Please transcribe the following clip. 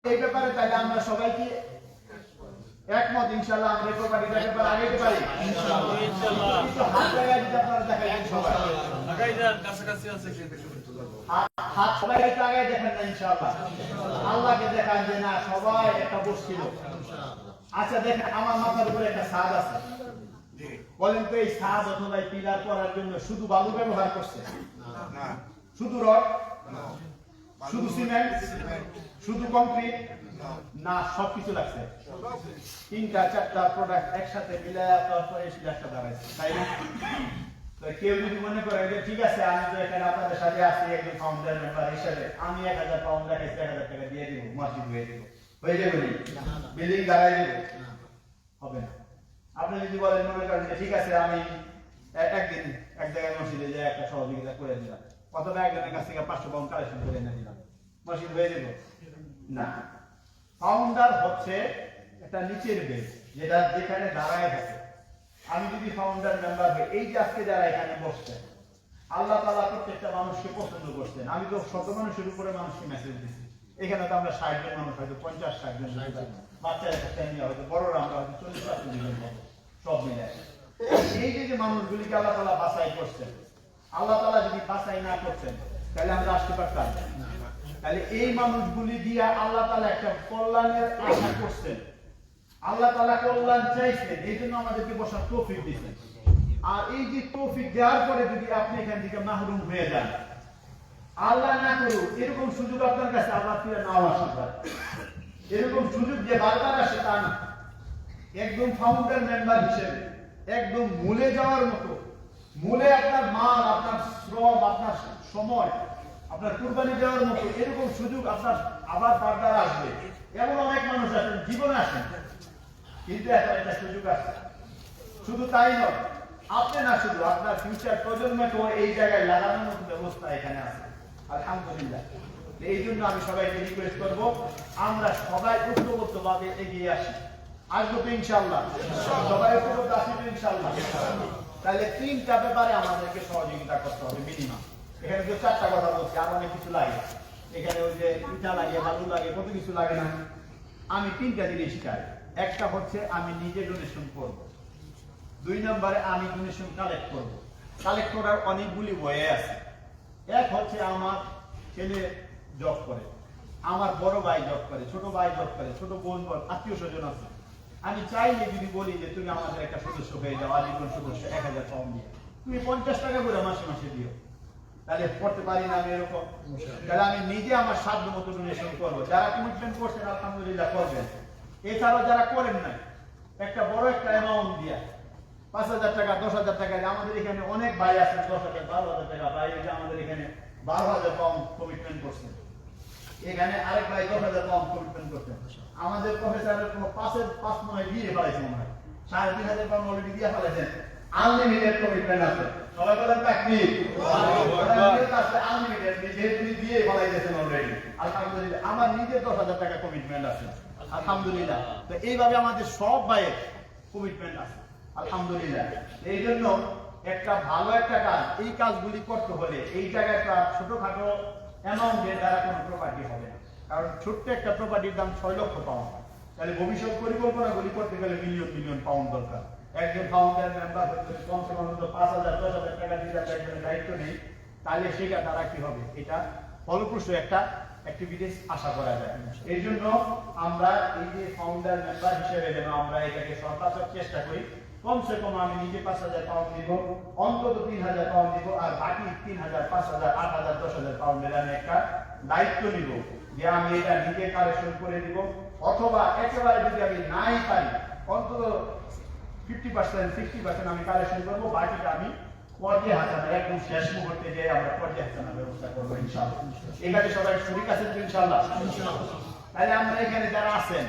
এই ব্যাপারে তাহলে আমরা সবাই কি একমত? ইনশাআল্লাহ আমরা প্রপার্টিটার ব্যাপারে আগাইতে পারি ইনশাআল্লাহ। কিন্তু হাত লাগাই দিতে আপনারা দেখাইবেন সবাই, লাগাই দেন, কাছাকাছি আছে কি বেশি হাত সবাই লাগাই দেখেন না ইনশাআল্লাহ। আল্লাহকে দেখান যে না সবাই একটা বসছিল। আচ্ছা দেখেন আমার মাথার উপরে একটা ছাদ আছে, বলেন তো এই ছাদ অথবা পিলার করার জন্য শুধু বালু ব্যবহার করছে না, শুধু রড, শুধু সিমেন্ট, শুধু কংক্রিট না, সবকিছু লাগছে। তিনটা চারটা প্রোডাক্ট একসাথে মিলায় তারপরে এই সিলারটা দাঁড়াইছে, তাই না? তো কেউ যদি মনে করে যে ঠিক আছে আমি তো এখানে আপনাদের সাথে আছি একজন ফাউন্ডার মেম্বার হিসেবে, আমি 1000 পাউন্ড রাখাইছি, 1000 টাকা দিয়ে দিব, মসজিদ হয়ে দিব, হয়ে যাবে না? বিল্ডিং দাঁড়াই দিব, হবে না। আপনি যদি বলেন মনে করেন যে ঠিক আছে আমি একদিন এক জায়গায় মসজিদে যে একটা সহযোগিতা করে দিলাম, অথবা একজনের কাছ থেকে 500 পাউন্ড কালেকশন করে এনে দিলাম, মসজিদ হয়ে যাব না। ফাউন্ডার হচ্ছে একটা নিচের বেস, যেটা যেখানে দাঁড়ায় থাকে। আমি যদি ফাউন্ডার মেম্বার হই, এই যে আজকে যারা এখানে বসছেন, আল্লাহ তাআলা প্রত্যেকটা মানুষকে পছন্দ করছেন। আমি তো শত মানুষের উপরে মানুষকে মেসেজ দিচ্ছি, এখানে তো আমরা 60 জন মানুষ, হয়তো 50-60 জন, বাচ্চারা একটা নিয়ে হয়তো বড়রা আমরা হয়তো 40-50 জন সব মিলে। এই যে মানুষগুলিকে আল্লাহ তাআলা বাছাই করছেন, আল্লাহ তাআলা যদি বাছাই না করতেন তাহলে আমরা আসতে পারতাম না। তাহলে এই মানুষগুলি দিয়ে আল্লাহ তাআলা একটা কল্যাণের আশা করছেন, আল্লাহ তাআলা কল্যাণ চাইছেন, এই জন্য আমাদেরকে বসার তৌফিক দিয়েছেন। আর এই যে তৌফিক দেওয়ার পরে যদি আপনি এখান থেকে মাহরুম হয়ে যান, আল্লাহ না করুক এরকম সুযোগ আপনার কাছে আল্লাহ ফিরে নাও আসতে পারে। এরকম সুযোগ যে বারবার আসে তা না। একদম ফাউন্ডার মেম্বার হিসেবে একদম মূলে যাওয়ার মতো, মূলে আপনার মাল, আপনার শ্রম, আপনার সময়, আপনার কুরবানি দেওয়ার মতো এরকম সুযোগ আপনার আবার বারবার আসবে। এমন অনেক মানুষ আছেন জীবনে আসেন, কিন্তু এখন একটা সুযোগ আসছে। শুধু তাই নয়, আপনি না, শুধু আপনার ফিউচার প্রজন্মকেও এই জায়গায় লাগানোর মতো ব্যবস্থা এখানে আছে আলহামদুলিল্লাহ। এই জন্য আমি সবাইকে রিকোয়েস্ট করবো আমরা সবাই ঐক্যবদ্ধভাবে এগিয়ে আসি। আসবো তো ইনশাআল্লাহ, সবাই ঐক্যবদ্ধ আসবে ইনশাআল্লাহ। তাহলে তিনটা ব্যাপারে আমাদেরকে সহযোগিতা করতে হবে মিনিমাম। এখানে যে 4টা কথা বলছি, আর অনেক কিছু লাগে এখানে, ওই যে ইটা লাগে, বালু লাগে, কত কিছু লাগে না। আমি 3টা জিনিস চাই। একটা হচ্ছে আমি নিজে ডোনেশন করব, 2 নম্বরে আমি ডোনেশন কালেক্ট করব। কালেক্ট করার অনেকগুলি ওয়ে আছে। এক হচ্ছে আমার ছেলে জব করে, আমার বড় ভাই জব করে, ছোট ভাই জব করে, ছোট বোন, আত্মীয় স্বজন আছে। আমি চাইলে যদি বলি যে তুমি আমাদের একটা সদস্য হয়ে যাও, আজীবন সদস্য, 1000 পাউন্ড দিয়ে তুমি 50 টাকা করে মাসে মাসে দিও, তাহলে করতে পারি না আমি এরকম? তাহলে আমি নিজে আমার সাধ্য মতো ডোনেশন করবো। যারা কমিটমেন্ট করছেন আলহামদুলিল্লাহ করবেন, এছাড়াও যারা করেন নাই একটা বড় একটা অ্যামাউন্ট দিয়া 5000 টাকা, 10,000 টাকা, আমাদের এখানে অনেক ভাই আছেন 10,000, 12,000 টাকা ভাই, আমাদের এখানে 12,000 পাউন্ড কমিটমেন্ট করছেন। এখানে আরেক ভাই 10,000 পাউন্ড কমিটমেন্ট করছেন। আমাদের প্রফেসরের কোনো 5 মনে দিয়ে ফেলাইছে, মনে হয় 3,500 পাউন্ড অলরেডি দিয়ে ফেলাইছেন। আনলিমিটেড কমিটমেন্ট আছে, সবাই বলেন তাকবীর, আনলিমিটেড যেহেতু দিয়ে ফেলাইছেন অলরেডি আলহামদুলিল্লাহ। আমার নিজের 10,000 টাকা কমিটমেন্ট আছে আলহামদুলিল্লাহ। তো এইভাবে আমাদের সব ভাইয়ের কমিটমেন্ট আছে আলহামদুলিল্লাহ। এই জন্য একটা ভালো একটা কাজ, এই কাজগুলি করতে হলে এই জায়গায় ছোটখাটো অ্যামাউন্টের দ্বারা কোনো প্রপার্টি হবে না। কারণ ছোট্ট একটা প্রপার্টির দাম 6 লক্ষ পাউন্ড। তাহলে ভবিষ্যৎ পরিকল্পনাগুলি করতে গেলে মিলিয়ন পাউন্ড দরকার। একজন ফাউন্ডার মেম্বার হচ্ছে কমসে কম 5,000, 10,000 টাকা দিয়ে একজনের দায়িত্ব নেই, তাহলে সেটা দ্বারা কি হবে, এটা ফলপ্রসূ একটা অ্যাক্টিভিটিস আশা করা যায়। এই জন্য আমরা এই যে ফাউন্ডার মেম্বার হিসেবে যেন আমরা এটাকে সর্বাত্মক চেষ্টা করি। কমসে কম আমি নিজে 5,000 পাউন্ড দিব, অন্তত 3,000 পাউন্ড দিব, আর বাকি 3,000, 5,000, 8,000, 10,000 পাউন্ডের আমি একটা দায়িত্ব নিব যে আমি এটা নিজে কালেকশন করে দিব। অথবা একেবারে যদি আমি নাই পারি, অন্তত 50%, 60% আমি কালেকশন করবো, বাকিটা আমি পর্যায়ে হাসানা, একদম শেষ মুহূর্তে যে আমরা পর্যায়ে হাসানার ব্যবস্থা করবো ইনশাআল্লাহ। এখানে সবাই শরীক আছেন ইনশাআল্লাহ। তাহলে আমরা এখানে যারা আছেন